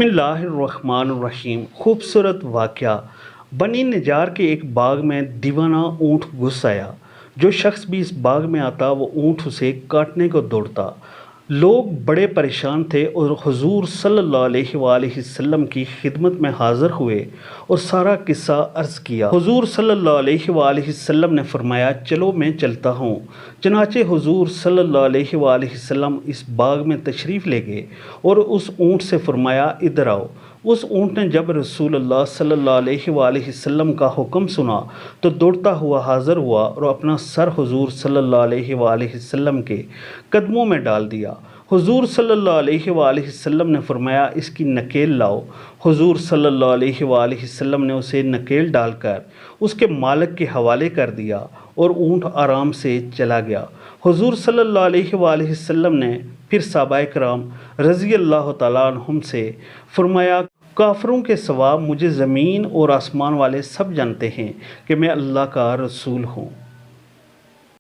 اللہ الرحمن الرحیم۔ خوبصورت واقعہ۔ بنی نجار کے ایک باغ میں دیوانہ اونٹ گھس آیا۔ جو شخص بھی اس باغ میں آتا وہ اونٹ اسے کاٹنے کو دوڑتا۔ لوگ بڑے پریشان تھے اور حضور صلی اللہ علیہ وآلہ وسلم کی خدمت میں حاضر ہوئے اور سارا قصہ عرض کیا۔ حضور صلی اللہ علیہ وآلہ وسلم نے فرمایا چلو میں چلتا ہوں۔ چنانچہ حضور صلی اللہ علیہ وآلہ وسلم اس باغ میں تشریف لے گئے اور اس اونٹ سے فرمایا ادھر آؤ۔ اس اونٹ نے جب رسول اللہ صلی اللہ علیہ وآلہ وسلم کا حکم سنا تو دوڑتا ہوا حاضر ہوا اور اپنا سر حضور صلی اللہ علیہ وآلہ وسلم کے قدموں میں ڈال دیا۔ حضور صلی اللہ علیہ وآلہ وسلم نے فرمایا اس کی نکیل لاؤ۔ حضور صلی اللہ علیہ وآلہ وسلم نے اسے نکیل ڈال کر اس کے مالک کے حوالے کر دیا اور اونٹ آرام سے چلا گیا۔ حضور صلی اللہ علیہ وآلہ وسلم نے پھر صحابہ کرام رضی اللہ تعالیٰ عنہم سے فرمایا کافروں کے سوا مجھے زمین اور آسمان والے سب جانتے ہیں کہ میں اللہ کا رسول ہوں۔